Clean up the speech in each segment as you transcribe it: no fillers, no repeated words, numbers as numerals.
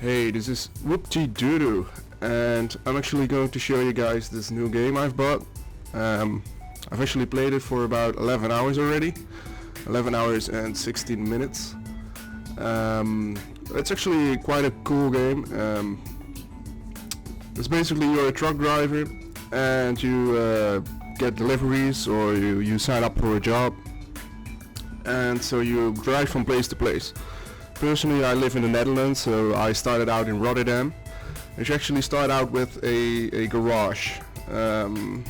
Hey, this is Wooptidoo, and I'm actually going to show you guys this new game I've bought. I've actually played it for about 11 hours already. 11 hours and 16 minutes. It's actually quite a cool game. It's basically you're a truck driver and you get deliveries, or you sign up for a job, and so you drive from place to place. Personally, I live in the Netherlands, so I started out in Rotterdam. You actually start out with a garage, and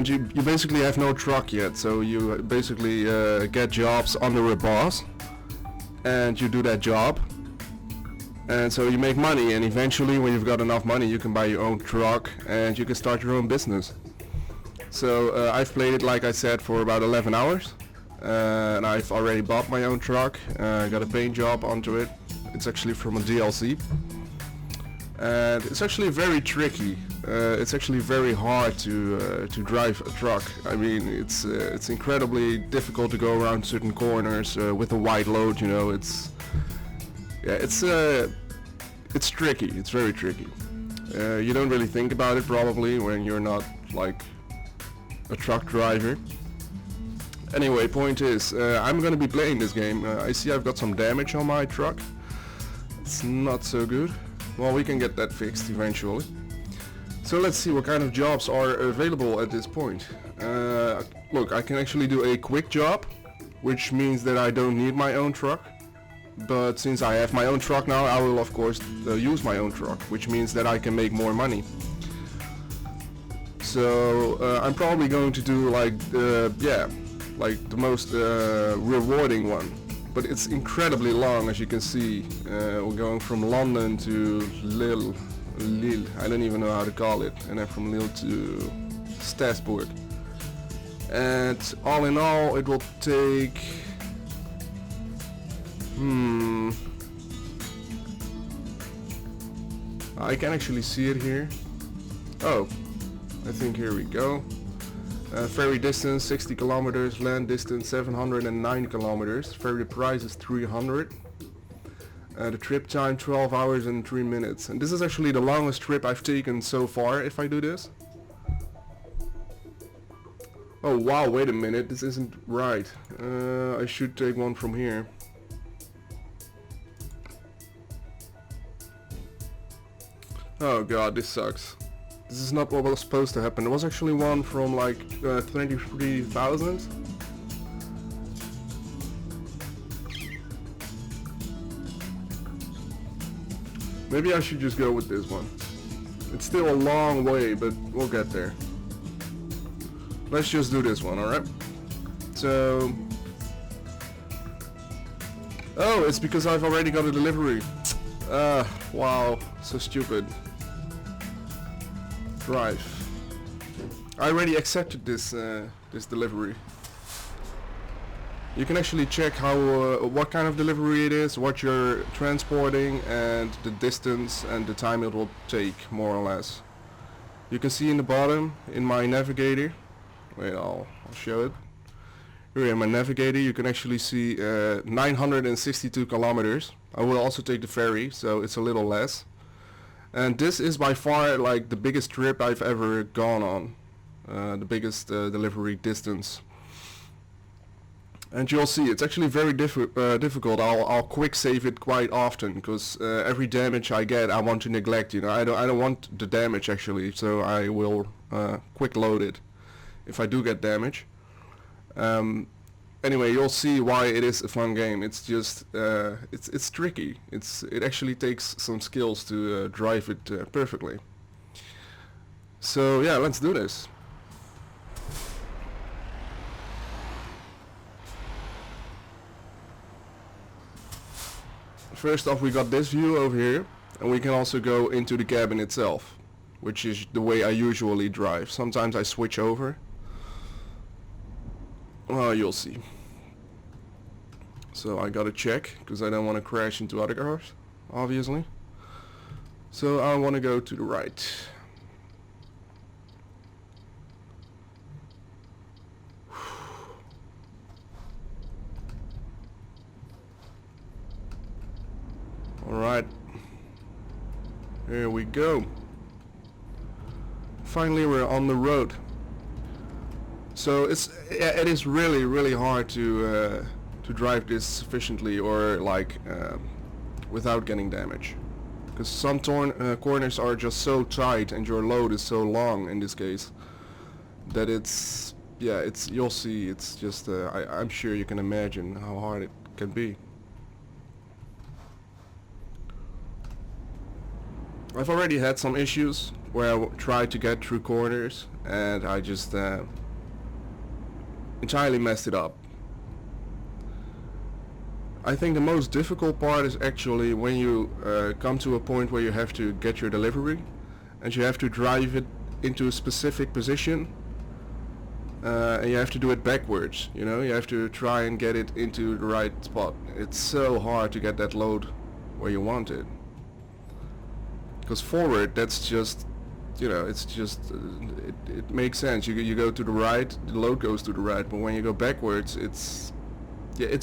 you basically have no truck yet, so you basically get jobs under a boss, and you do that job, and so you make money, and eventually when you've got enough money you can buy your own truck and you can start your own business. So I've played it, like I said, for about 11 hours. And I've already bought my own truck. Got a paint job onto it. It's actually from a DLC, and it's actually very tricky. It's actually very hard to drive a truck. I mean, it's incredibly difficult to go around certain corners with a wide load. You know, it's tricky. It's very tricky. You don't really think about it probably when you're not like a truck driver. Anyway, point is, I'm gonna be playing this game. I see I've got some damage on my truck. It's not so good. Well, we can get that fixed eventually. So let's see what kind of jobs are available at this point. Look, I can actually do a quick job, which means that I don't need my own truck. But since I have my own truck now, I will of course use my own truck, which means that I can make more money. So I'm probably going to do like the most rewarding one, but it's incredibly long, as you can see. We're going from London to Lille, I don't even know how to call it, and then from Lille to Strasbourg, and all in all it will take I can actually see it here. Oh, I think here we go. Ferry distance 60 kilometers, land distance 709 kilometers, ferry price is 300. The trip time 12 hours and 3 minutes, and this is actually the longest trip I've taken so far if I do this. Oh wow, wait a minute, this isn't right. I should take one from here. Oh god, this sucks. This is not what was supposed to happen. There was actually one from like 23,000. Maybe I should just go with this one. It's still a long way, but we'll get there. Let's just do this one, alright? So... Oh, it's because I've already got a delivery. Wow, so stupid. Drive. I already accepted this this delivery. You can actually check how what kind of delivery it is, what you're transporting, and the distance and the time it will take, more or less. You can see in the bottom in my navigator. Wait, I'll show it. Here in my navigator, you can actually see 962 kilometers. I will also take the ferry, so it's a little less. And this is by far like the biggest trip I've ever gone on, the biggest delivery distance. And you'll see it's actually very difficult. I'll quick save it quite often, because every damage I get I want to neglect. You know, I don't want the damage actually, so I will quick load it if I do get damage. Anyway, you'll see why it is a fun game. It's just it's tricky. It actually takes some skills to drive it perfectly. So yeah, let's do this. First off, we got this view over here, and we can also go into the cabin itself, which is the way I usually drive. Sometimes I switch over. Well, you'll see. So I gotta check, because I don't want to crash into other cars, obviously. So I want to go to the right. Alright. Here we go. Finally we're on the road. So it is really hard to drive this efficiently or like without getting damage. Because some corners are just so tight and your load is so long in this case that you'll see, it's just I'm sure you can imagine how hard it can be. I've already had some issues where I tried to get through corners and I just entirely messed it up. I think the most difficult part is actually when you come to a point where you have to get your delivery and you have to drive it into a specific position and you have to do it backwards, you know, you have to try and get it into the right spot. It's so hard to get that load where you want it. Because forward, that's just, you know, it's just, it makes sense. You go to the right, the load goes to the right, but when you go backwards, it's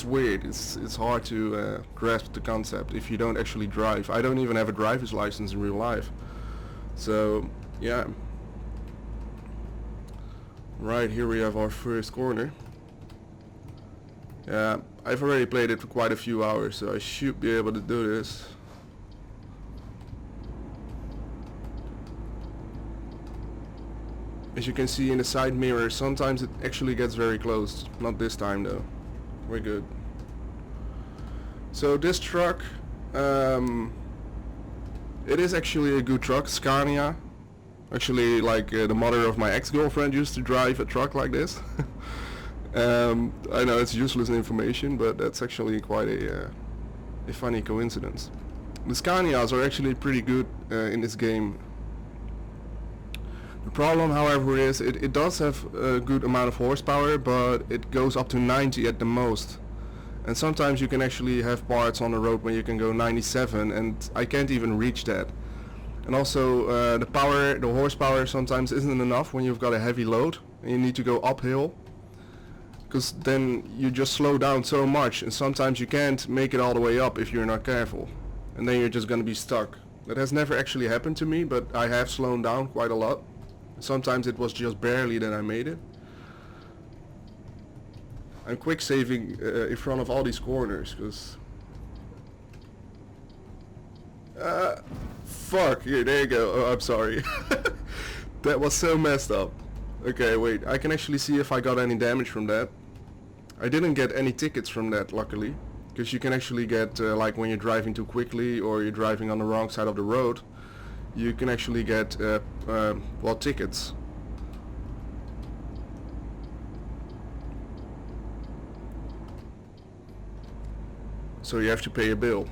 weird. It's hard to grasp the concept if you don't actually drive. I don't even have a driver's license in real life. So, yeah. Right, here we have our first corner. Yeah, I've already played it for quite a few hours, so I should be able to do this. As you can see in the side mirror, sometimes it actually gets very close. Not this time though. We're good. So this truck, it is actually a good truck, Scania. Actually, like the mother of my ex-girlfriend used to drive a truck like this. I know it's useless information, but that's actually quite a funny coincidence. The Scanias are actually pretty good in this game. The problem, however, is it does have a good amount of horsepower, but it goes up to 90 at the most. And sometimes you can actually have parts on the road where you can go 97, and I can't even reach that. And also the horsepower sometimes isn't enough when you've got a heavy load and you need to go uphill. Because then you just slow down so much, and sometimes you can't make it all the way up if you're not careful. And then you're just gonna be stuck. That has never actually happened to me, but I have slowed down quite a lot. Sometimes it was just barely that I made it. I'm quick saving in front of all these corners, because... fuck, here, there you go. Oh, I'm sorry. That was so messed up. Okay, wait, I can actually see if I got any damage from that. I didn't get any tickets from that, luckily. Because you can actually get, like when you're driving too quickly or you're driving on the wrong side of the road, you can actually get, well, tickets. So you have to pay a bill.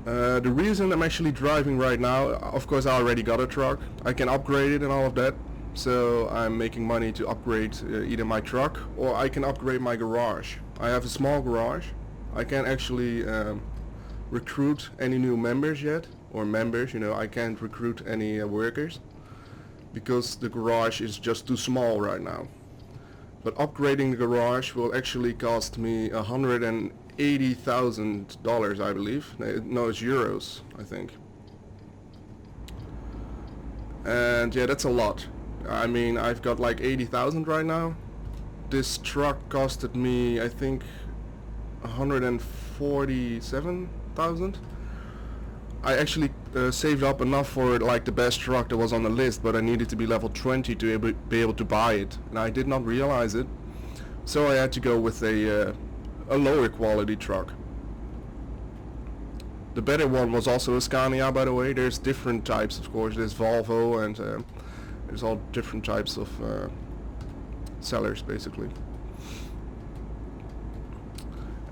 The reason I'm actually driving right now, of course I already got a truck. I can upgrade it and all of that. So I'm making money to upgrade either my truck or I can upgrade my garage. I have a small garage. I can't actually recruit any new members yet, or members, you know, I can't recruit any workers because the garage is just too small right now. But upgrading the garage will actually cost me $180,000, I believe. No, it's euros, I think. And yeah, that's a lot. I mean, I've got like 80,000 right now. This truck costed me, I think, 147,000. I actually saved up enough for like the best truck that was on the list, but I needed to be level 20 to be able to buy it, and I did not realize it. So I had to go with a lower quality truck. The better one was also a Scania, by the way. There's different types, of course. There's Volvo and there's all different types of sellers, basically.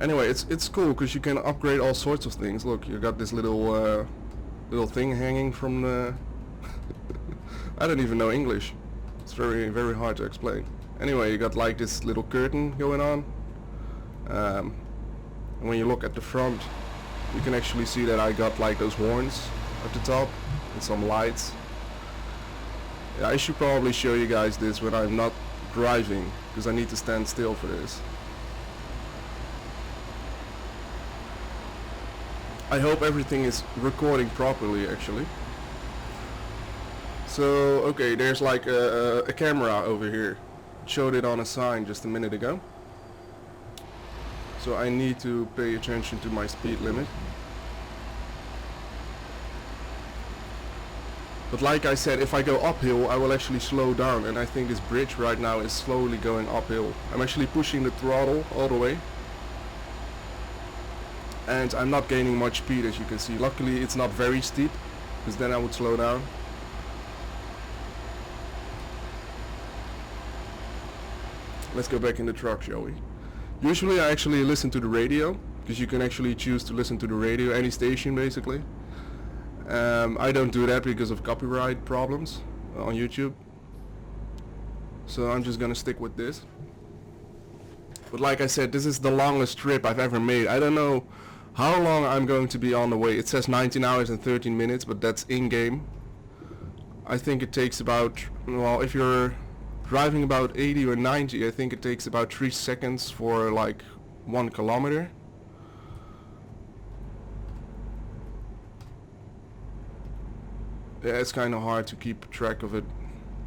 Anyway, it's cool because you can upgrade all sorts of things. Look, you got this little thing hanging from the... I don't even know English. It's very hard to explain. Anyway, you got like this little curtain going on. And when you look at the front, you can actually see that I got like those horns at the top and some lights. Yeah, I should probably show you guys this when I'm not driving, because I need to stand still for this. I hope everything is recording properly actually. So, okay, there's like a camera over here. Showed it on a sign just a minute ago. So I need to pay attention to my speed limit. But like I said, if I go uphill, I will actually slow down, and I think this bridge right now is slowly going uphill. I'm actually pushing the throttle all the way. And I'm not gaining much speed, as you can see. Luckily it's not very steep, because then I would slow down. Let's go back in the truck, shall we? Usually I actually listen to the radio, because you can actually choose to listen to the radio, any station basically. I don't do that because of copyright problems on YouTube. So I'm just gonna stick with this. But like I said, this is the longest trip I've ever made. I don't know how long I'm going to be on the way. It says 19 hours and 13 minutes, but that's in-game. I think it takes about, well, if you're driving about 80 or 90, I think it takes about 3 seconds for like 1 kilometer. Yeah, it's kind of hard to keep track of it,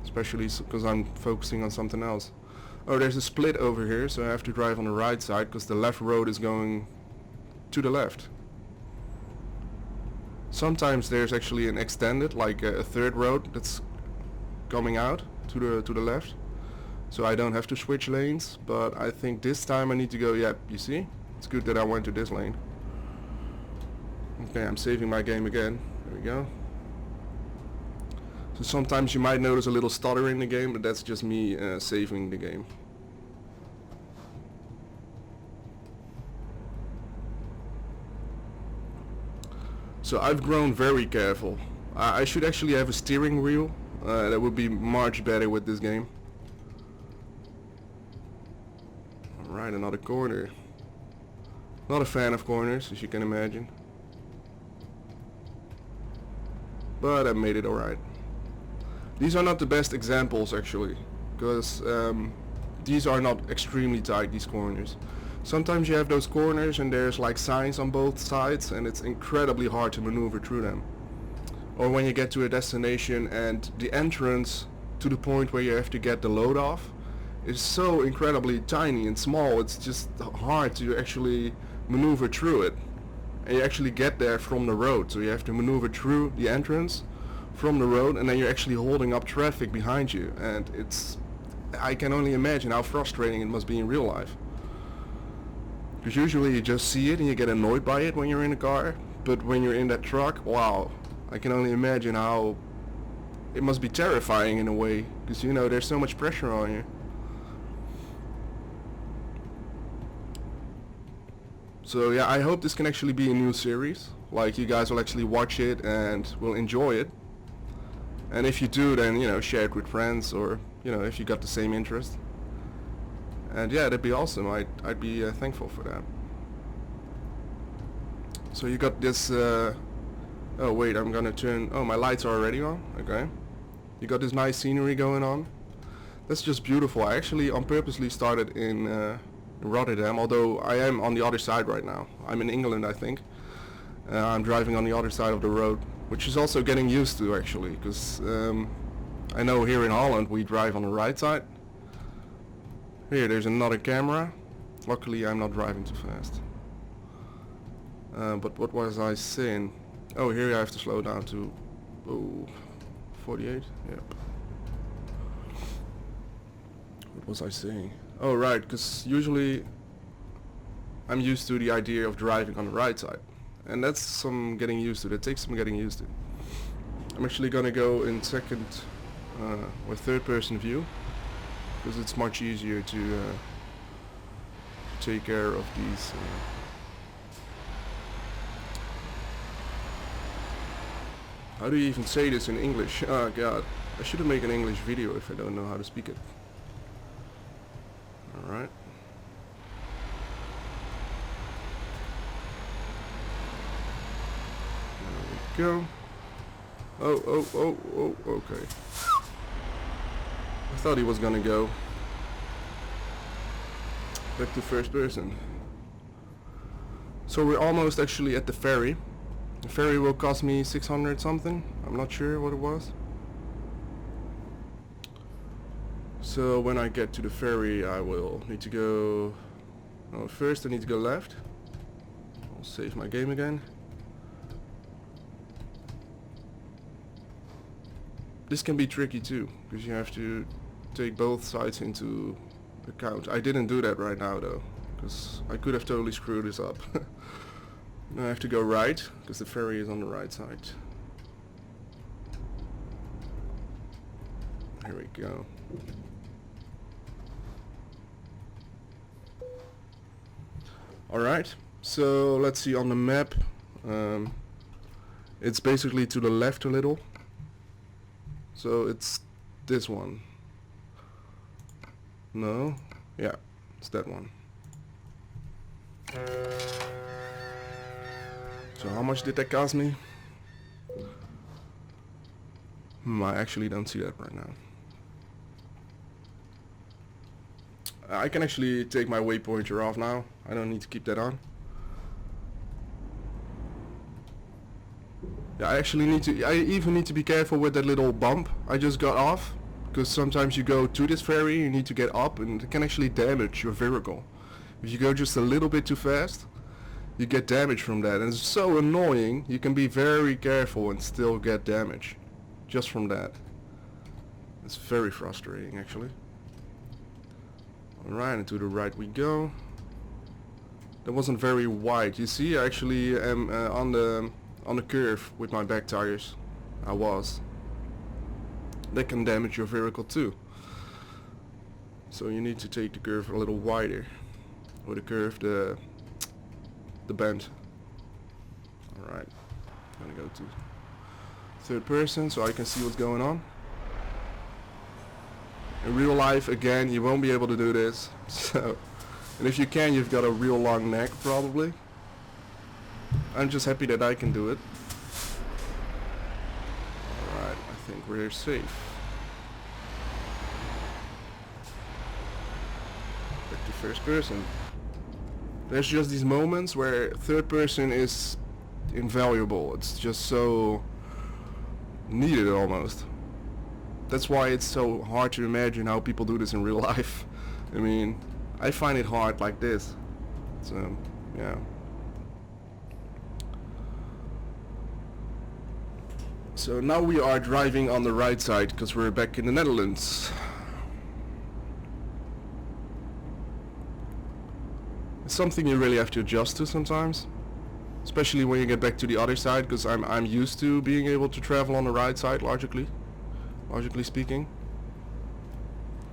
especially because I'm focusing on something else. Oh, there's a split over here, so I have to drive on the right side because the left road is going to the left. Sometimes there's actually an extended, like a third road that's coming out to the left, so I don't have to switch lanes. But I think this time I need to go. Yeah, you see, it's good that I went to this lane. Okay, I'm saving my game again. There we go. So sometimes you might notice a little stutter in the game, but that's just me saving the game. So I've grown very careful. I should actually have a steering wheel. That would be much better with this game. Alright, another corner. Not a fan of corners, as you can imagine. But I made it alright. These are not the best examples actually, because these are not extremely tight, these corners. Sometimes you have those corners and there's like signs on both sides and it's incredibly hard to maneuver through them. Or when you get to a destination and the entrance to the point where you have to get the load off is so incredibly tiny and small, it's just hard to actually maneuver through it. And you actually get there from the road, so you have to maneuver through the entrance from the road, and then you're actually holding up traffic behind you, and I can only imagine how frustrating it must be in real life. Because usually you just see it and you get annoyed by it when you're in a car, but when you're in that truck, wow, I can only imagine how it must be terrifying in a way, because you know there's so much pressure on you. So yeah, I hope this can actually be a new series, like you guys will actually watch it and will enjoy it. And if you do, then, you know, share it with friends, or, you know, if you got the same interest. And yeah, that'd be awesome. I'd be thankful for that. So you got this, oh wait, I'm gonna turn, oh, my lights are already on, okay. You got this nice scenery going on. That's just beautiful. I actually on purposely started in Rotterdam, although I am on the other side right now. I'm in England, I think. I'm driving on the other side of the road, which is also getting used to actually, because I know here in Holland we drive on the right side. Here, there's another camera. Luckily I'm not driving too fast. But what was I saying? Oh, here I have to slow down to 48. Yep. What was I saying? Oh right, because usually I'm used to the idea of driving on the right side. And that's some getting used to. That takes some getting used to. I'm actually gonna go in second or third person view, because it's much easier to take care of these. How do you even say this in English? Oh god, I should make an English video if I don't know how to speak it. Alright. Go. Oh, okay. I thought he was gonna go back to first person. So we're almost actually at the ferry. The ferry will cost me 600 something. I'm not sure what it was. So when I get to the ferry, I will need to go... Oh, first I need to go left. I'll save my game again. This can be tricky too, because you have to take both sides into account. I didn't do that right now though, because I could have totally screwed this up. Now I have to go right, because the ferry is on the right side. Here we go. Alright, so let's see on the map. It's basically to the left a little. So it's this one. No? Yeah, it's that one. So how much did that cost me? I actually don't see that right now. I can actually take my waypointer off now. I don't need to keep that on. Yeah, I actually need to, I even need to be careful with that little bump I just got off. Because sometimes you go to this ferry, you need to get up and it can actually damage your vehicle. If you go just a little bit too fast, you get damage from that. And it's so annoying, you can be very careful and still get damage. Just from that. It's very frustrating actually. Alright, and to the right we go. That wasn't very wide. You see, I actually am on the curve with my back tires. I was. That can damage your vehicle too. So you need to take the curve a little wider. Or the curve, the bend. Alright. I'm gonna go to third person so I can see what's going on. In real life, again, you won't be able to do this. So, and if you can, you've got a real long neck probably. I'm just happy that I can do it. Alright, I think we're safe. Back to first person. There's just these moments where third person is invaluable. It's just so needed almost. That's why it's so hard to imagine how people do this in real life. I mean, I find it hard like this. So, yeah. So now we are driving on the right side because we're back in the Netherlands. It's something you really have to adjust to sometimes. Especially when you get back to the other side, because I'm used to being able to travel on the right side logically speaking.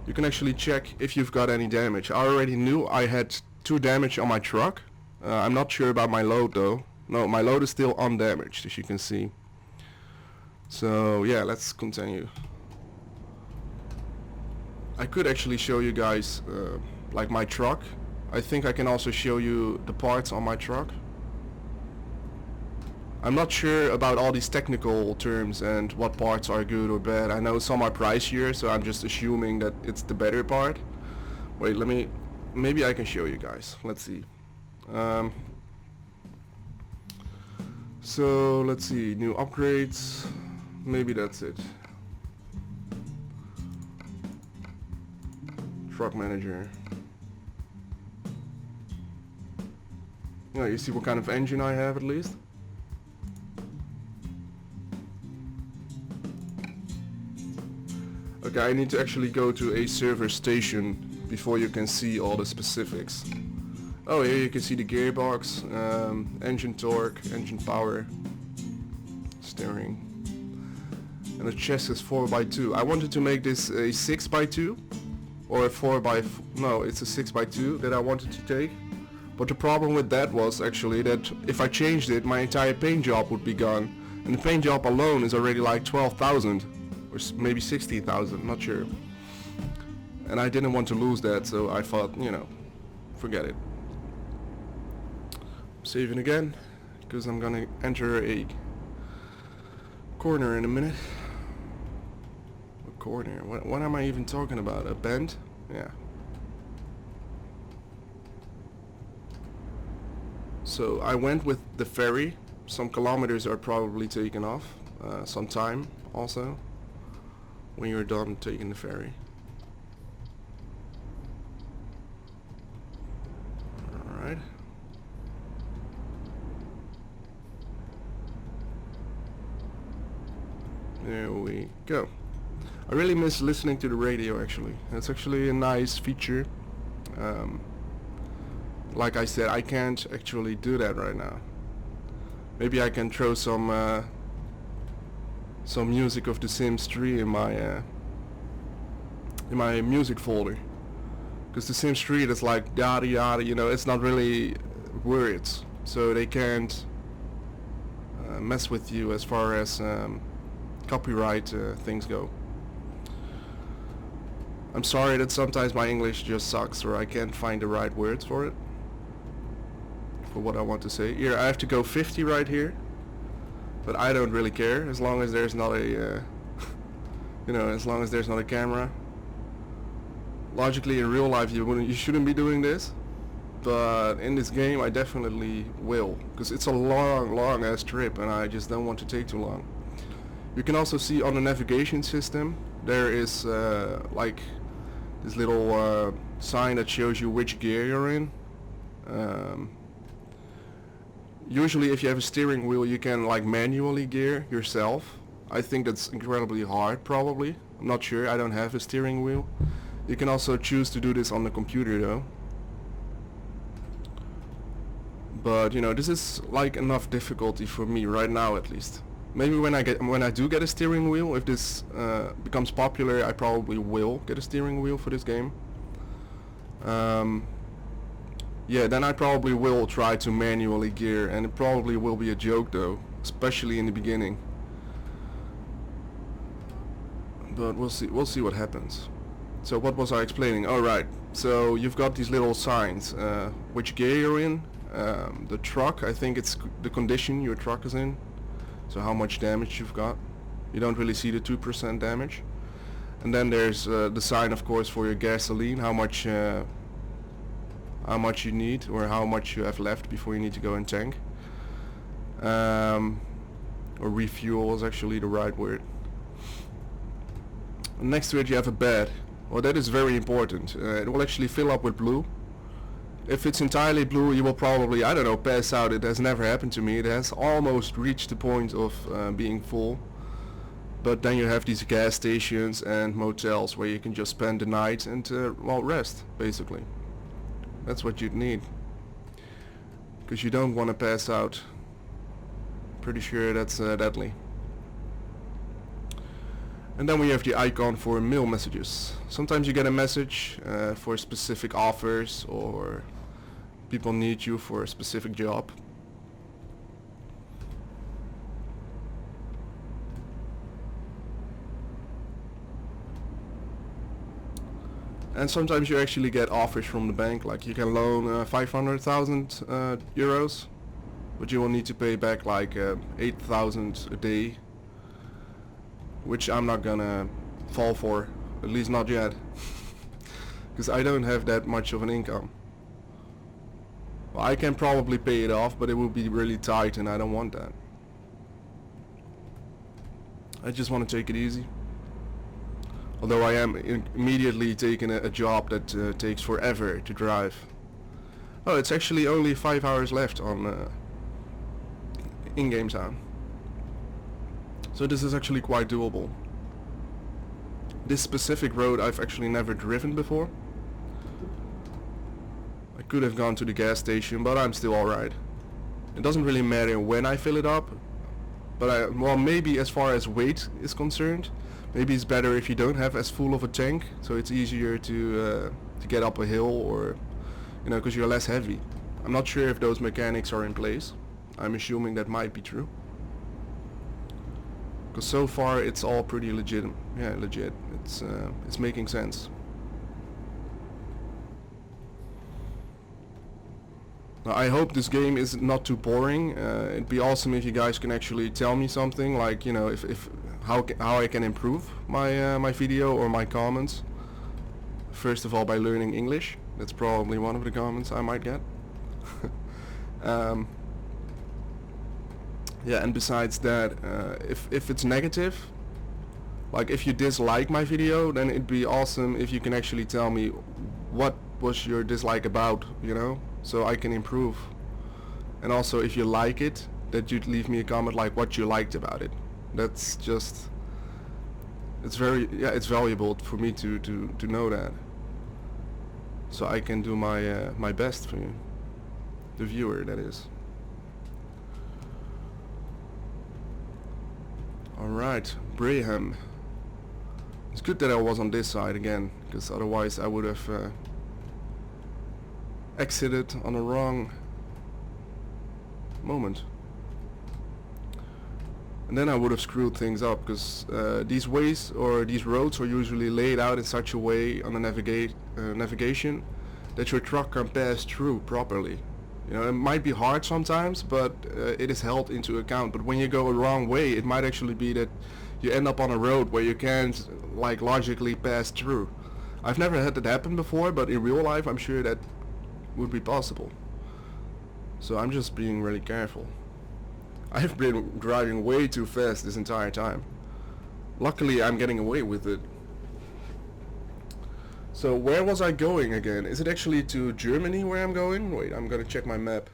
You can actually check if you've got any damage. I already knew I had 2 damage on my truck. I'm not sure about my load though. No, my load is still undamaged, as you can see. So yeah, let's continue. I could actually show you guys like my truck. I think I can also show you the parts on my truck. I'm not sure about all these technical terms and what parts are good or bad. I know some are pricier, so I'm just assuming that it's the better part. Wait, maybe I can show you guys. Let's see. So let's see, new upgrades. Maybe that's it. Truck manager. Yeah, you see what kind of engine I have at least. Okay, I need to actually go to a server station before you can see all the specifics. Oh, here you can see the gearbox, engine torque, engine power, steering. And the chest is 4x2. I wanted to make this a 6x2 or a 4x... No, it's a 6x2 that I wanted to take. But the problem with that was actually that if I changed it, my entire paint job would be gone. And the paint job alone is already like 12,000. Or maybe 60,000, not sure. And I didn't want to lose that, so I thought, you know, forget it. Saving again, because I'm gonna enter a corner in a minute. A corner? What am I even talking about? A bend? Yeah. So I went with the ferry some kilometers are probably taken off, some time also, when you're done taking the ferry. Alright. There we go. I really miss listening to the radio actually. It's actually a nice feature. Like I said, I can't actually do that right now. Maybe I can throw some music of The Sims 3 in my music folder. Because The Sims 3 is like yada yada, you know, it's not really words, so they can't mess with you as far as copyright things go. I'm sorry that sometimes my English just sucks, or I can't find the right words for it, for what I want to say. Here I have to go 50 right here, but I don't really care as long as there's not a you know, as long as there's not a camera. Logically in real life you shouldn't be doing this, but in this game I definitely will, because it's a long ass trip and I just don't want to take too long. You can also see on the navigation system there is like this little sign that shows you which gear you're in. Usually if you have a steering wheel you can like manually gear yourself. I think that's incredibly hard probably. I'm not sure, I don't have a steering wheel. You can also choose to do this on the computer though. But you know, this is like enough difficulty for me right now at least. Maybe when I do get a steering wheel, if this becomes popular, I probably will get a steering wheel for this game. Yeah, then I probably will try to manually gear, and it probably will be a joke though, especially in the beginning. But we'll see what happens. So what was I explaining? Oh right, so you've got these little signs, which gear you're in, the truck, I think it's the condition your truck is in, so how much damage you've got. You don't really see the 2% damage. And then there's the sign of course for your gasoline, how much you need, or how much you have left before you need to go and tank. Or refuel is actually the right word. And next to it you have a bed. Well, that is very important. It will actually fill up with blue. If it's entirely blue you will probably, I don't know, pass out. It has never happened to me. It has almost reached the point of being full. But then you have these gas stations and motels where you can just spend the night and well, rest basically. That's what you'd need, because you don't want to pass out. Pretty sure that's deadly. And then we have the icon for mail messages. Sometimes you get a message for specific offers, or people need you for a specific job. And sometimes you actually get offers from the bank, like you can loan 500,000 euros, but you will need to pay back like 8,000 a day, which I'm not gonna fall for, at least not yet, because I don't have that much of an income. Well, I can probably pay it off, but it will be really tight and I don't want that. I just want to take it easy. Although I am immediately taking a job that takes forever to drive. Oh, it's actually only 5 hours left on in-game time. So this is actually quite doable. This specific road I've actually never driven before. I could have gone to the gas station, but I'm still alright. It doesn't really matter when I fill it up, but well, maybe as far as weight is concerned, maybe it's better if you don't have as full of a tank, so it's easier to get up a hill, or you know, because you're less heavy. I'm not sure if those mechanics are in place. I'm assuming that might be true, because so far it's all pretty legit. Yeah, legit. It's making sense. Now, I hope this game is not too boring. It'd be awesome if you guys can actually tell me something, like, you know, if how I can improve my my video or my comments. First of all, by learning English. That's probably one of the comments I might get. Yeah, and besides that, if it's negative, like if you dislike my video, then it'd be awesome if you can actually tell me what was your dislike about, you know, so I can improve. And also if you like it, that you'd leave me a comment like what you liked about it. That's just, it's very, yeah, it's valuable for me to know that, so I can do my my best for you, the viewer, that is. Alright, Braham. It's good that I was on this side again, because otherwise I would have exited on the wrong moment. And then I would have screwed things up, because these ways or these roads are usually laid out in such a way on the navigation that your truck can pass through properly. You know, it might be hard sometimes, but it is held into account. But when you go a wrong way, it might actually be that you end up on a road where you can't, like, logically pass through. I've never had that happen before, but in real life I'm sure that would be possible. So I'm just being really careful. I've been driving way too fast this entire time. Luckily I'm getting away with it. So where was I going again? Is it actually to Germany where I'm going? Wait, I'm gonna check my map.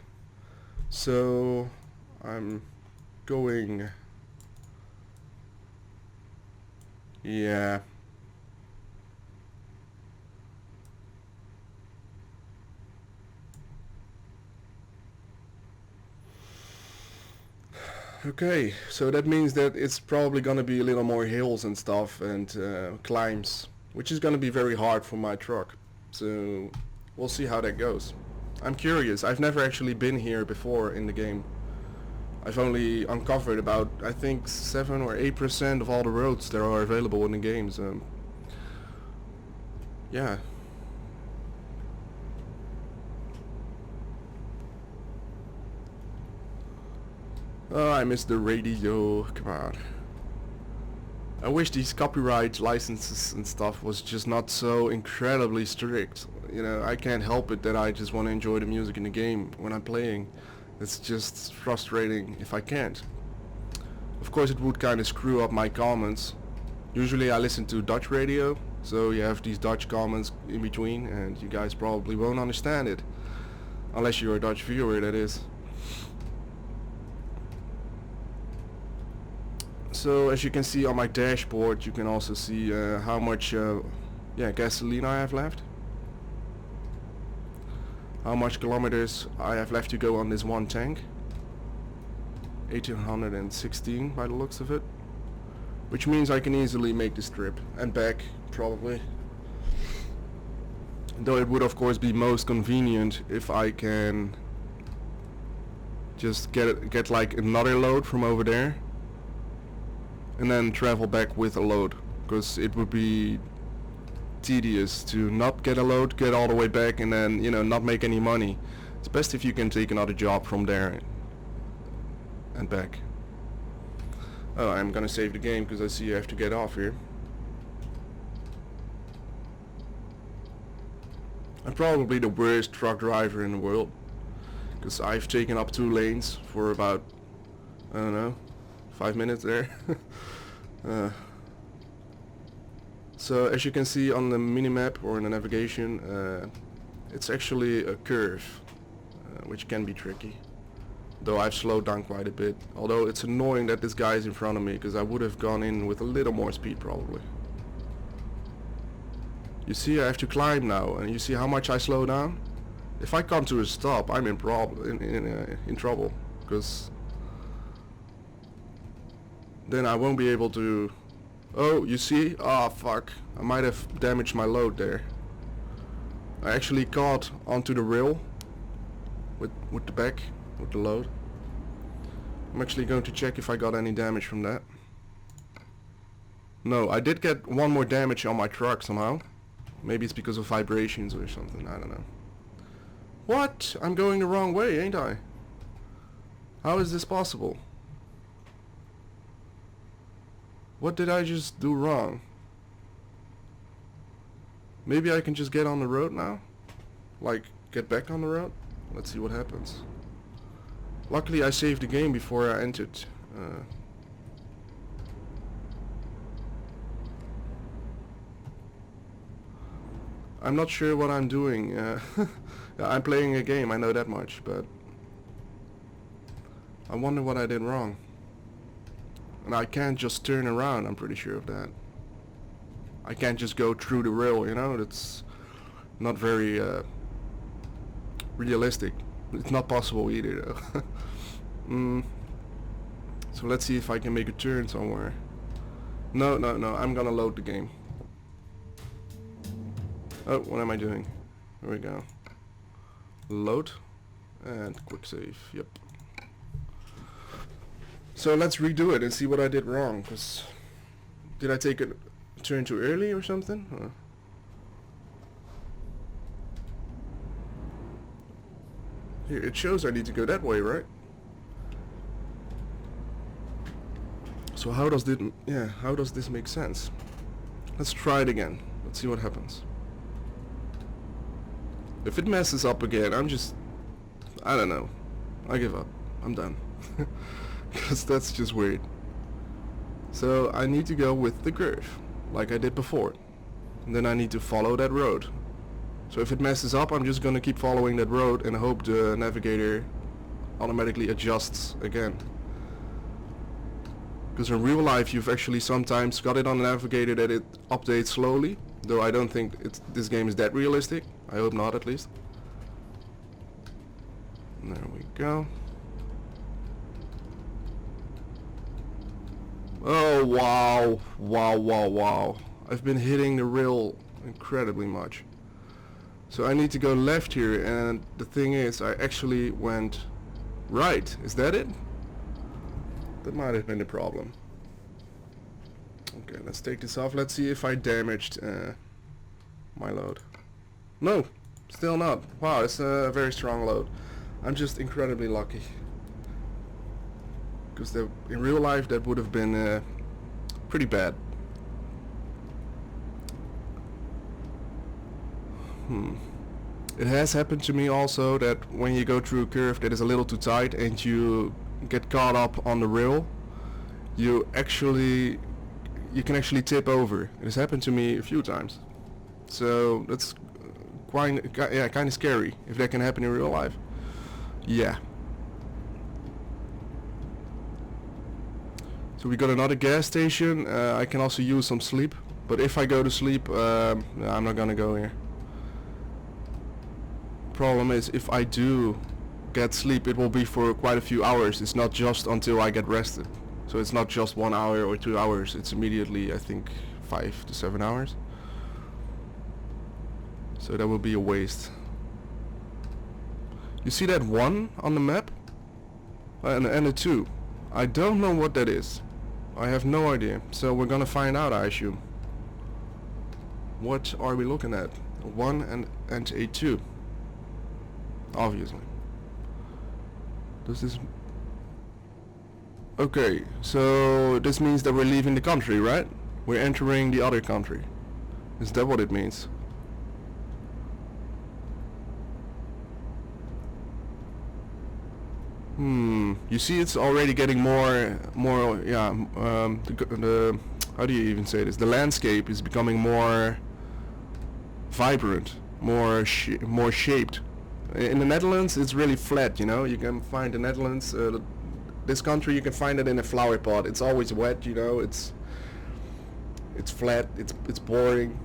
So I'm going... Yeah. Okay, so that means that it's probably gonna be a little more hills and stuff and climbs, which is gonna be very hard for my truck. So we'll see how that goes. I'm curious. I've never actually been here before in the game. I've only uncovered about, I think, 7 or 8% of all the roads that are available in the game. So yeah. Oh, I missed the radio. Come on. I wish these copyright licenses and stuff was just not so incredibly strict. You know, I can't help it that I just want to enjoy the music in the game when I'm playing. It's just frustrating if I can't. Of course it would kind of screw up my comments. Usually I listen to Dutch radio, so you have these Dutch comments in between and you guys probably won't understand it. Unless you're a Dutch viewer, that is. So as you can see on my dashboard, you can also see how much gasoline I have left. How much kilometers I have left to go on this one tank. 1816 by the looks of it. Which means I can easily make this trip and back, probably. Though it would of course be most convenient if I can just get like another load from over there and then travel back with a load, because it would be tedious to not get a load, get all the way back, and then, you know, not make any money. It's best if you can take another job from there and back. Oh, I'm gonna save the game because I see I have to get off here. I'm probably the worst truck driver in the world, because I've taken up 2 lanes for about, I don't know, 5 minutes there. So as you can see on the minimap or in the navigation, it's actually a curve, which can be tricky. Though I've slowed down quite a bit. Although it's annoying that this guy is in front of me, because I would have gone in with a little more speed probably. You see, I have to climb now, and you see how much I slow down? If I come to a stop, I'm in trouble, because then I won't be able to... Oh, you see? Ah, fuck. I might have damaged my load there. I actually caught onto the rail with the back, with the load. I'm actually going to check if I got any damage from that. No, I did get one more damage on my truck somehow. Maybe it's because of vibrations or something, I don't know. What? I'm going the wrong way, ain't I? How is this possible? What did I just do wrong? Maybe I can just get on the road now? Like, get back on the road? Let's see what happens. Luckily I saved the game before I entered. I'm not sure what I'm doing. I'm playing a game, I know that much, but I wonder what I did wrong. And I can't just turn around, I'm pretty sure of that. I can't just go through the rail, you know, that's not very realistic. It's not possible either though. So let's see if I can make a turn somewhere. No, I'm gonna load the game. Oh, what am I doing? There we go. Load and quick save, yep. So let's redo it and see what I did wrong, because did I take a turn too early or something? Here, it shows I need to go that way, right? So how does this make sense? Let's try it again. Let's see what happens. If it messes up again, I don't know. I give up. I'm done. Because that's just weird. So I need to go with the curve, like I did before. And then I need to follow that road. So if it messes up, I'm just gonna keep following that road and hope the navigator automatically adjusts again. Because in real life you've actually sometimes got it on the navigator that it updates slowly. Though I don't think this game is that realistic. I hope not, at least. There we go. Oh wow, wow. I've been hitting the rail incredibly much. So I need to go left here, and the thing is I actually went right. Is that it? That might have been the problem. Okay, let's take this off. Let's see if I damaged my load. No, still not. Wow, it's a very strong load. I'm just incredibly lucky. Because in real life that would have been pretty bad. It has happened to me also that when you go through a curve that is a little too tight and you get caught up on the rail, you can actually tip over. It has happened to me a few times. So that's kind of scary if that can happen in real life. Yeah. So we got another gas station. I can also use some sleep, but if I go to sleep, I'm not gonna go here. Problem is, if I do get sleep, it will be for quite a few hours. It's not just until I get rested. So it's not just 1 hour or 2 hours. It's immediately, I think, 5 to 7 hours. So that will be a waste. You see that 1 on the map? And a 2. I don't know what that is. I have no idea. So we're gonna find out, I assume. What are we looking at? A 1 and a 2. Obviously. Does this... Okay, so this means that we're leaving the country, right? We're entering the other country. Is that what it means? You see, it's already getting more, yeah. The how do you even say this? The landscape is becoming more vibrant, more shaped. In the Netherlands, it's really flat. You know, you can find the Netherlands. This country, you can find it in a flower pot. It's always wet. You know, it's flat. It's boring.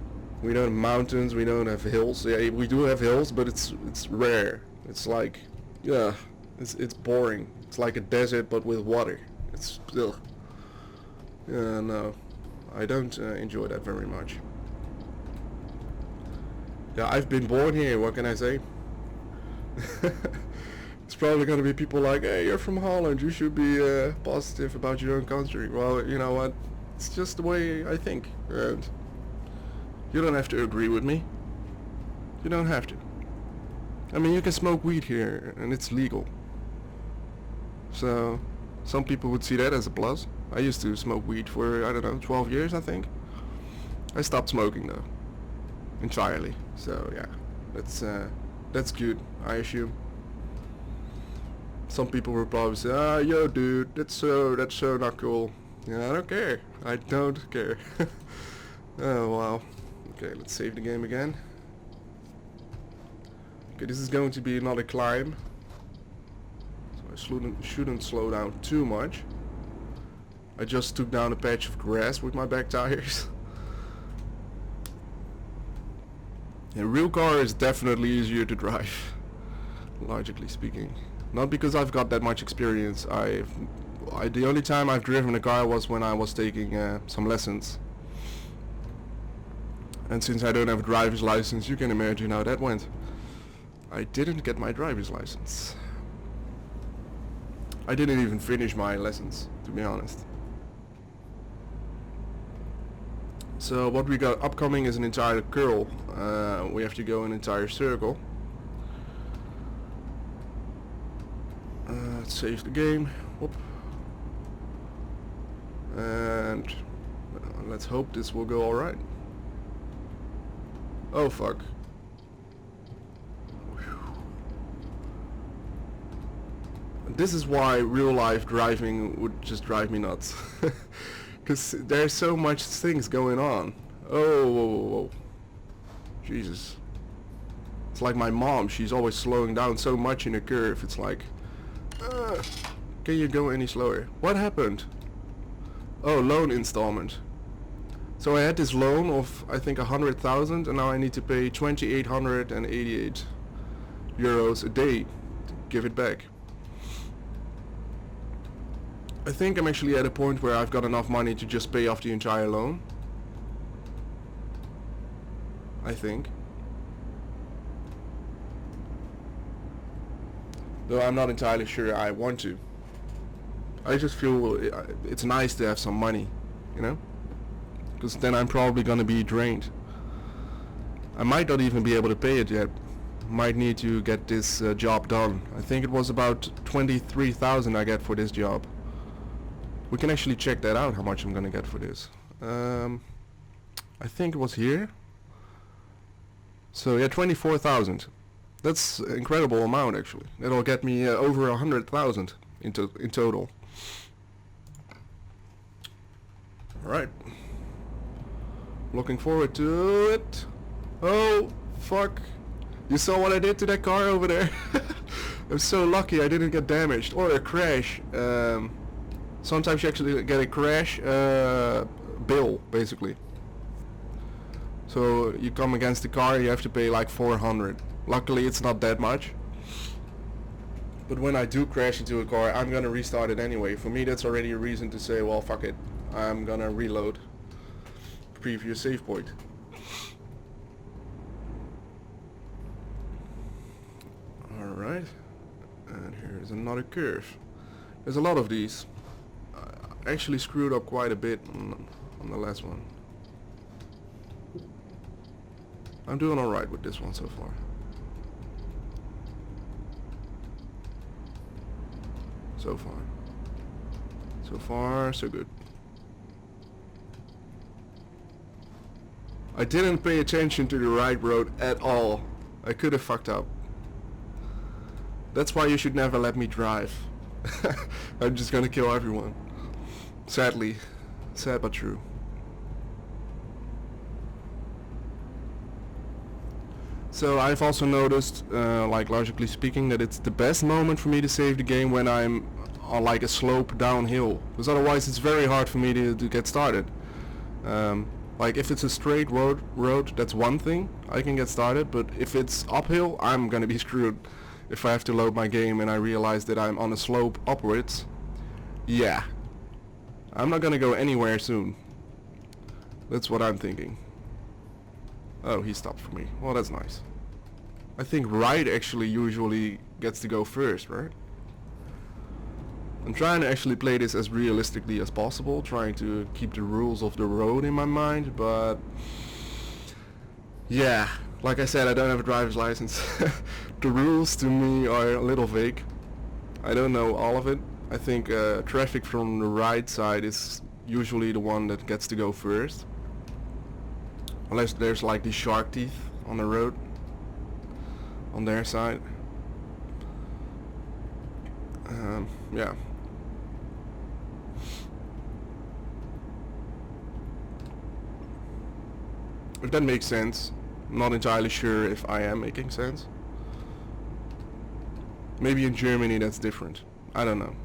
We don't have mountains. We don't have hills. Yeah, we do have hills, but it's rare. It's like, yeah. It's boring. It's like a desert but with water. It's ugh. Yeah, no, I don't enjoy that very much. Yeah, I've been born here. What can I say? It's probably gonna be people like, hey, you're from Holland. You should be positive about your own country. Well, you know what? It's just the way I think, and you don't have to agree with me. You don't have to. I mean, you can smoke weed here, and it's legal. So, some people would see that as a plus. I used to smoke weed for, I don't know, 12 years, I think. I stopped smoking though, entirely. So yeah, that's good, I assume. Some people will probably say, ah, yo dude, that's so not cool. Yeah, I don't care. I don't care. Oh wow. Okay, let's save the game again. Okay, this is going to be another climb. So I shouldn't slow down too much. I just took down a patch of grass with my back tires. A real car is definitely easier to drive, logically speaking. Not because I've got that much experience. The only time I've driven a car was when I was taking some lessons. And since I don't have a driver's license, you can imagine how that went. I didn't get my driver's license. I didn't even finish my lessons, to be honest. So what we got upcoming is an entire curl. We have to go an entire circle. Let's save the game. Whoop. And let's hope this will go alright. Oh fuck. This is why real life driving would just drive me nuts. Because there's so much things going on. Oh, whoa, whoa, whoa. Jesus. It's like my mom, she's always slowing down so much in a curve. It's like, can you go any slower? What happened? Oh, loan installment. So I had this loan of, I think, 100,000, and now I need to pay 2,888 euros a day to give it back. I think I'm actually at a point where I've got enough money to just pay off the entire loan. I think. Though I'm not entirely sure I want to. I just feel it's nice to have some money, you know? Because then I'm probably gonna be drained. I might not even be able to pay it yet. Might need to get this job done. I think it was about 23,000 I get for this job. We can actually check that out, how much I'm gonna get for this. I think it was here. So yeah, 24,000. That's an incredible amount actually. That'll get me over 100,000 in total. Alright. Looking forward to it. Oh, fuck. You saw what I did to that car over there? I'm so lucky I didn't get damaged. Or a crash. Sometimes you actually get a crash bill, basically. So you come against the car, you have to pay like 400. Luckily it's not that much. But when I do crash into a car, I'm gonna restart it anyway. For me that's already a reason to say, well, fuck it. I'm gonna reload previous save point. Alright. And here's another curve. There's a lot of these. I actually screwed up quite a bit on the last one. I'm doing alright with this one so far. So far, so good. I didn't pay attention to the right road at all. I could have fucked up. That's why you should never let me drive. I'm just gonna kill everyone. Sadly. Sad but true. So I've also noticed, like logically speaking, that it's the best moment for me to save the game when I'm on like a slope downhill. Because otherwise it's very hard for me to get started. Like if it's a straight road, that's one thing, I can get started. But if it's uphill, I'm gonna be screwed. If I have to load my game and I realize that I'm on a slope upwards, yeah. I'm not gonna go anywhere soon. That's what I'm thinking. Oh, he stopped for me. Well, that's nice. I think right actually usually gets to go first, right? I'm trying to actually play this as realistically as possible, trying to keep the rules of the road in my mind, but yeah, like I said, I don't have a driver's license. The rules to me are a little vague. I don't know all of it. I think traffic from the right side is usually the one that gets to go first. Unless there's like these shark teeth on the road on their side. Yeah. If that makes sense. Not entirely sure if I am making sense. Maybe in Germany that's different. I don't know.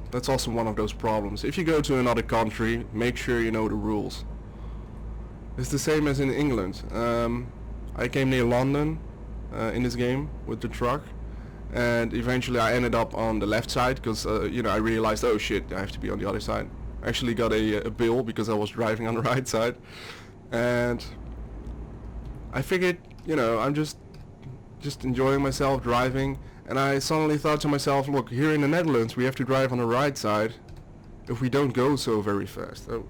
That's also one of those problems. If you go to another country, make sure you know the rules. It's the same as in England. I came near London in this game with the truck, and eventually I ended up on the left side because you know, I realized, oh shit, I have to be on the other side. I actually got a bill because I was driving on the right side, and I figured, you know, I'm just enjoying myself driving, and I suddenly thought to myself, look, here in the Netherlands we have to drive on the right side if we don't go so very fast. Oh.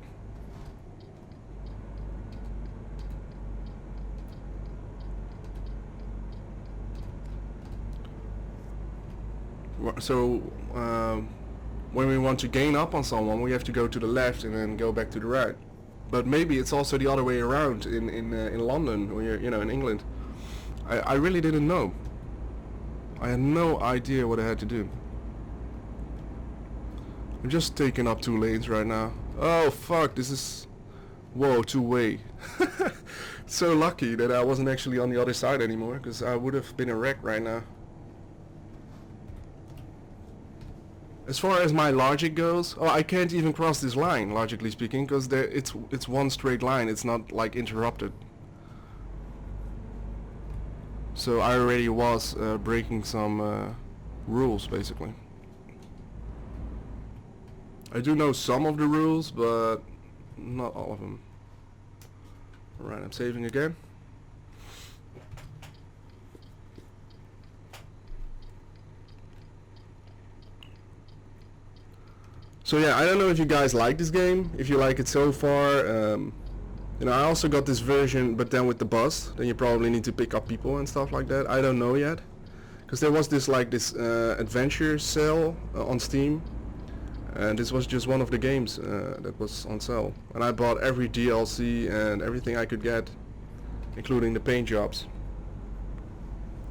So when we want to gain up on someone, we have to go to the left and then go back to the right. But maybe it's also the other way around in London, or you know, in England. I really didn't know. I had no idea what I had to do. I'm just taking up 2 lanes right now. Oh fuck, this is... Whoa, 2-way. So lucky that I wasn't actually on the other side anymore, because I would have been a wreck right now. As far as my logic goes, oh, I can't even cross this line, logically speaking, because it's one straight line, it's not like interrupted. So I already was breaking some rules, basically. I do know some of the rules, but not all of them. Alright, I'm saving again. So yeah, I don't know if you guys like this game, if you like it so far. You know, I also got this version, but then with the bus, then you probably need to pick up people and stuff like that. I don't know yet, because there was this adventure sale on Steam, and this was just one of the games that was on sale. And I bought every DLC and everything I could get, including the paint jobs.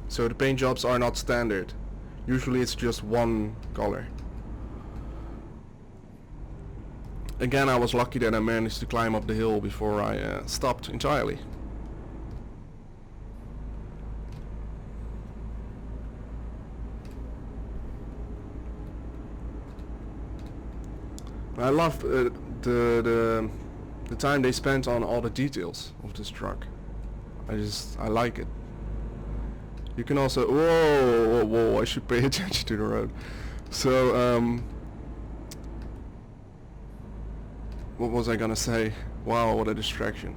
So the paint jobs are not standard. Usually it's just one color. Again, I was lucky that I managed to climb up the hill before I stopped entirely. I love the time they spent on all the details of this truck. I like it. You can also... Whoa, whoa, whoa, I should pay attention to the road. So, what was I gonna say? Wow, what a distraction.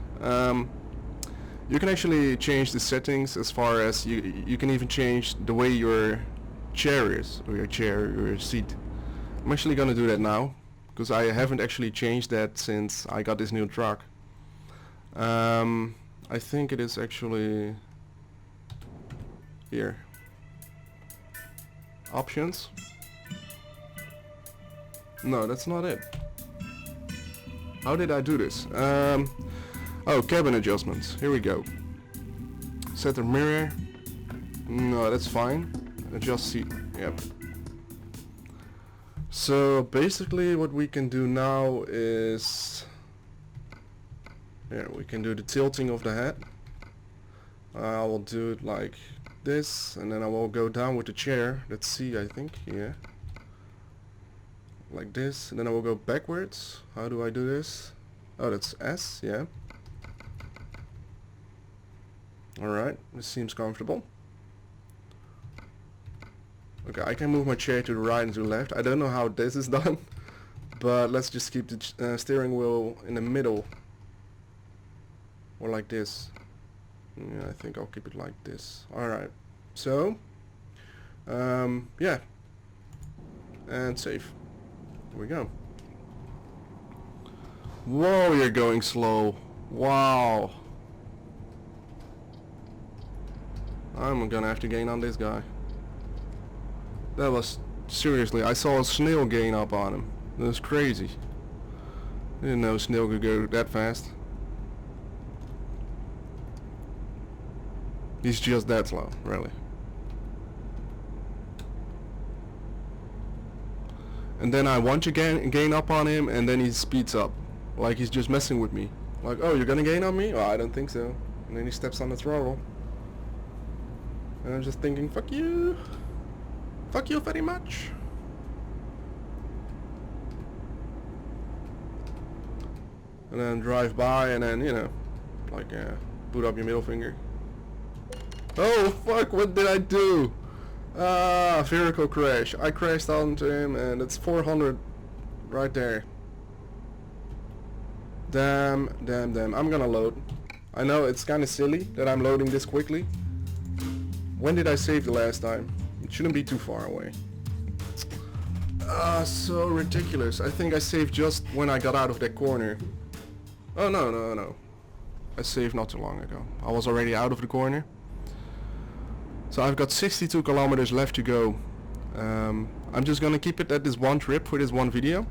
You can actually change the settings as far as you can even change the way your chair is, or your seat. I'm actually gonna do that now, because I haven't actually changed that since I got this new truck. I think it is actually here. Options? No, that's not it. How did I do this? Oh, cabin adjustments. Here we go. Set the mirror. No, that's fine. Adjust seat. Yep. So basically what we can do now is... Yeah, we can do the tilting of the head. I will do it like this, and then I will go down with the chair. That's C, I think. Yeah. Like this, and then I will go backwards. How do I do this? Oh, that's S, yeah. Alright, this seems comfortable. Okay, I can move my chair to the right and to the left. I don't know how this is done, but let's just keep the steering wheel in the middle. Or like this. Yeah, I think I'll keep it like this. Alright, so, yeah. And save. Here we go. Whoa, you're going slow. Wow. I'm gonna have to gain on this guy. That was... Seriously, I saw a snail gain up on him. That was crazy. Didn't know a snail could go that fast. He's just that slow, really. and then I want to gain up on him, and then he speeds up, like he's just messing with me. Like, oh, you're gonna gain on me? Oh, I don't think so. And then he steps on the throttle. And I'm just thinking, fuck you. Fuck you very much. And then drive by, and then, you know, like, put up your middle finger. Oh, fuck, what did I do? Ah, vehicle crash. I crashed onto him, and it's 400 right there. Damn. I'm gonna load. I know it's kinda silly that I'm loading this quickly. When did I save the last time? It shouldn't be too far away. Ah, so ridiculous. I think I saved just when I got out of that corner. Oh, no. I saved not too long ago. I was already out of the corner. So I've got 62 kilometers left to go. I'm just gonna keep it at this one trip for this one video.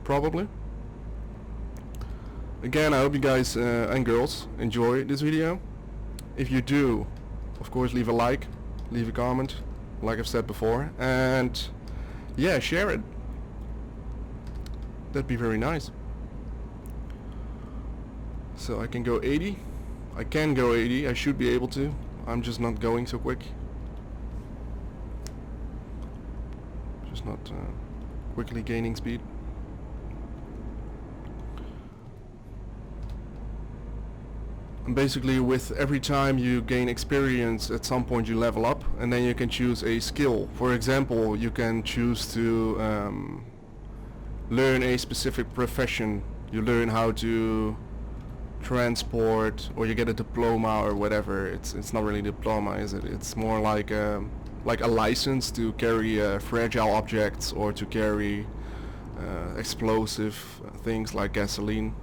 Probably. Again, I hope you guys and girls enjoy this video. If you do, of course, leave a like, leave a comment, like I've said before, and yeah, share it. That'd be very nice. So I can go 80. I can go 80. I should be able to. I'm just not going so quick. Just not quickly gaining speed. And basically, with every time you gain experience, at some point you level up, and then you can choose a skill. For example, you can choose to learn a specific profession. You learn how to transport, or you get a diploma or whatever. It's not really a diploma, is it? It's more like a license to carry fragile objects, or to carry explosive things like gasoline.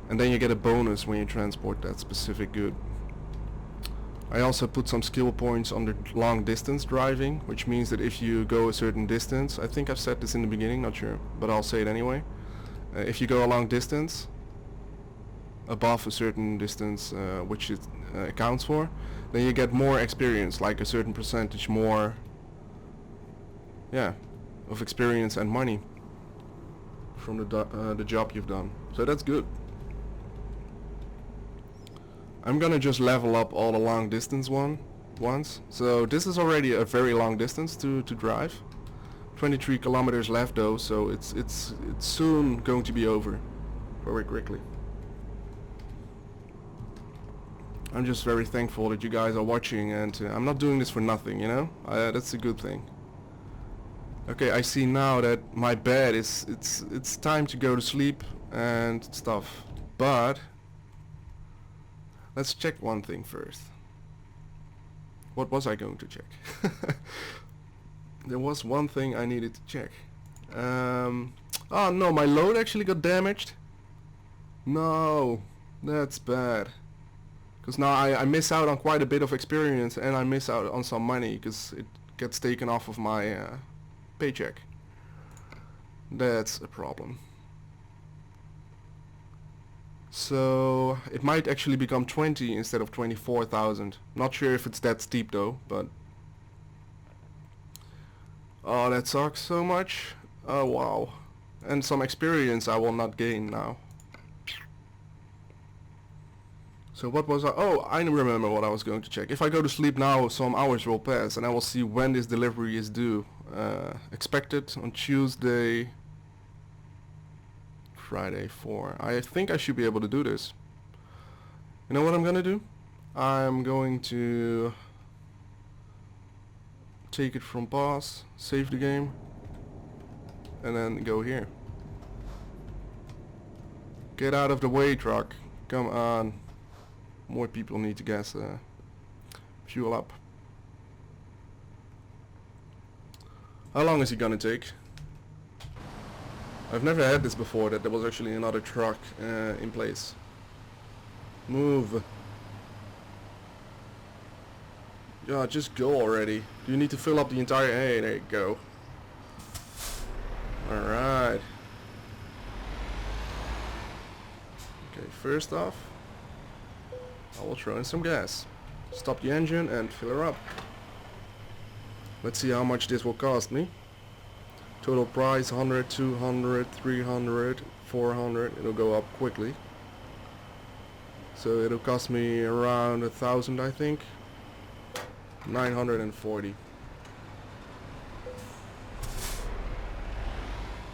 And then you get a bonus when you transport that specific good. I also put some skill points on the long distance driving, which means that if you go a certain distance, I think I've said this in the beginning, not sure, but I'll say it anyway. If you go a long distance, above a certain distance, which it accounts for, then you get more experience, like a certain percentage more, yeah, of experience and money from the job you've done. So that's good. I'm gonna just level up all the long distance ones. So this is already a very long distance to drive. 23 kilometers left though, so it's soon going to be over very quickly. I'm just very thankful that you guys are watching, and I'm not doing this for nothing, you know? That's a good thing. Okay, I see now that my bed is it's time to go to sleep and stuff. But let's check one thing first. What was I going to check? There was one thing I needed to check. Oh no, my load actually got damaged. No, that's bad. Because now I miss out on quite a bit of experience, and I miss out on some money because it gets taken off of my paycheck. That's a problem. So it might actually become 20 instead of 24,000. Not sure if it's that steep though, but oh, that sucks so much. Oh wow. And some experience I will not gain now. So what was I? Oh, I remember what I was going to check. If I go to sleep now, some hours will pass, and I will see when this delivery is due. Expected on Tuesday, Friday 4. I think I should be able to do this. You know what I'm gonna do? I'm going to take it from pause, save the game, and then go here. Get out of the way, truck. Come on. More people need to gas fuel up. How long is he gonna take? I've never had this before, that there was actually another truck in place. Move. Yeah, just go already. Do you need to fill up the entire... Hey, there you go. Alright. Okay, first off, I will throw in some gas. Stop the engine and fill her up. Let's see how much this will cost me. Total price 100, 200, 300, 400. It'll go up quickly. So it'll cost me around 1,000, I think. 940.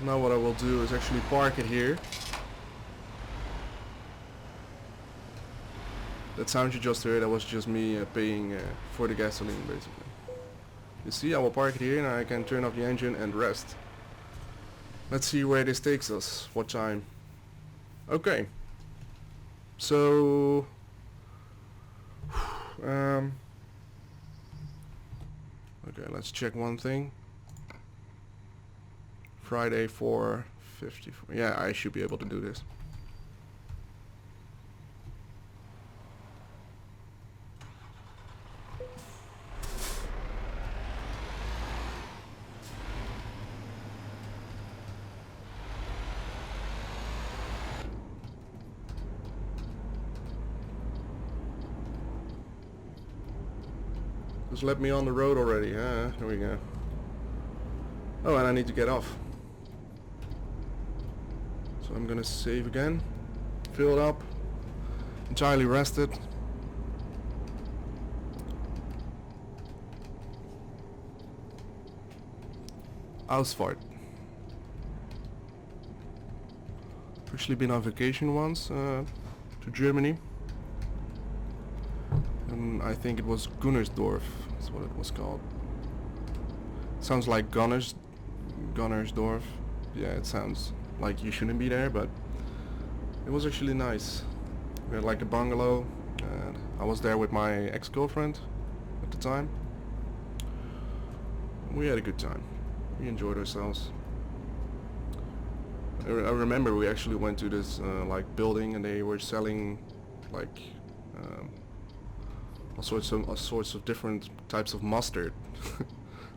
Now what I will do is actually park it here. That sound you just heard, that was just me paying for the gasoline, basically. You see, I will park it here and I can turn off the engine and rest. Let's see where this takes us. What time? Okay. So... okay, let's check one thing. Friday 4:54. Yeah, I should be able to do this. Just let me on the road already. Here we go. Oh, and I need to get off. So I'm gonna save again. Fill it up. Entirely rested. Ausfahrt. Actually been on vacation once to Germany. And I think it was Gunnersdorf. That's what it was called. Sounds like Gunnersdorf. Yeah, it sounds like you shouldn't be there, but it was actually nice. We had like a bungalow, and I was there with my ex-girlfriend at the time. We had a good time. We enjoyed ourselves. I remember we actually went to this like building, and they were selling like all sorts of different types of mustard.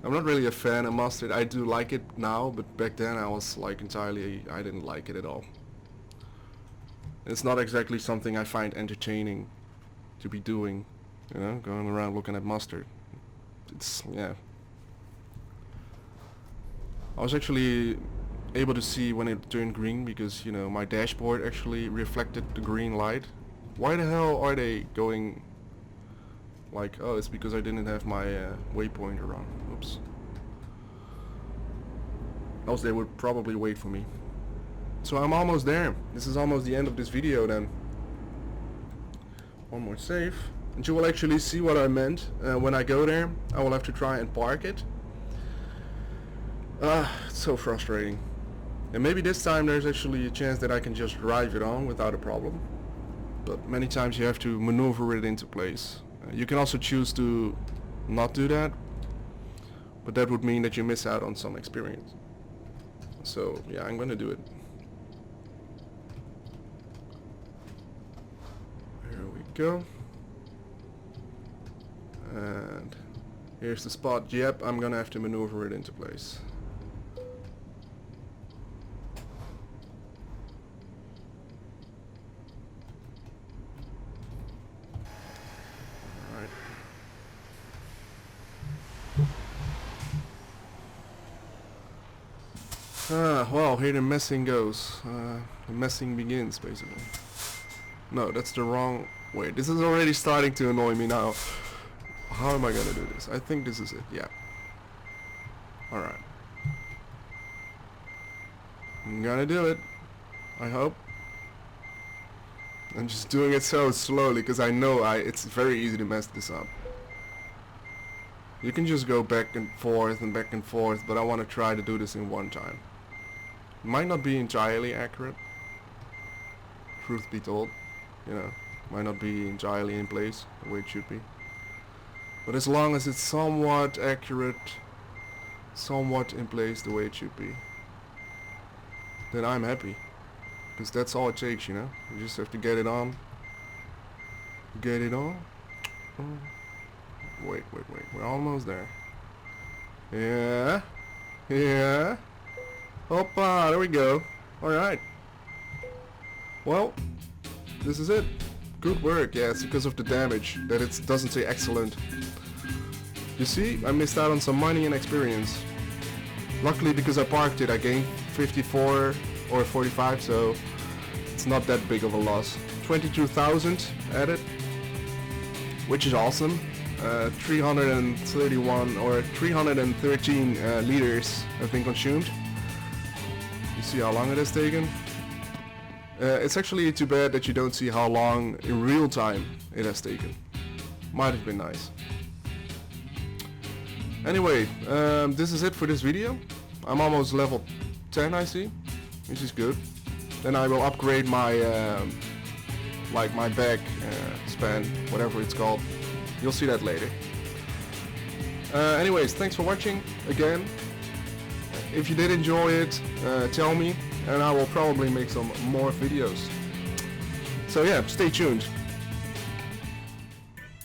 I'm not really a fan of mustard. I do like it now, but back then I was like I didn't like it at all. It's not exactly something I find entertaining to be doing, you know, going around looking at mustard. It's, yeah. I was actually able to see when it turned green because, you know, my dashboard actually reflected the green light. Why the hell are they going like, oh, it's because I didn't have my waypointer on. Oops. Else they would probably wait for me. So I'm almost there. This is almost the end of this video then. One more save. And you will actually see what I meant. When I go there, I will have to try and park it. It's so frustrating. And maybe this time there's actually a chance that I can just drive it on without a problem. But many times you have to maneuver it into place. You can also choose to not do that, but that would mean that you miss out on some experience. So yeah, I'm gonna do it. Here we go. And here's the spot. Yep, I'm gonna have to maneuver it into place. Well, here the messing goes. The messing begins, basically. No, that's the wrong way. This is already starting to annoy me now. How am I gonna do this? I think this is it, yeah. Alright. I'm gonna do it. I hope. I'm just doing it so slowly, because I know it's very easy to mess this up. You can just go back and forth, but I want to try to do this in one time. Might not be entirely accurate, truth be told, you know, might not be entirely in place the way it should be. But as long as it's somewhat accurate, somewhat in place the way it should be, then I'm happy. Because that's all it takes, you know. You just have to get it on. Get it on. Wait, we're almost there. Yeah. Yeah. Hoppa, there we go. Alright. Well, this is it. Good work. Yeah, it's because of the damage that it doesn't say excellent. You see, I missed out on some money and experience. Luckily, because I parked it, I gained 54 or 45, so it's not that big of a loss. 22,000 added, which is awesome. 331 or 313 liters have been consumed. You see how long it has taken? It's actually too bad that you don't see how long in real time it has taken. Might have been nice. Anyway, this is it for this video. I'm almost level 10, I see, which is good. Then I will upgrade my like my back span, whatever it's called. You'll see that later. Anyways, thanks for watching again. If you did enjoy it, tell me, and I will probably make some more videos. So yeah, stay tuned.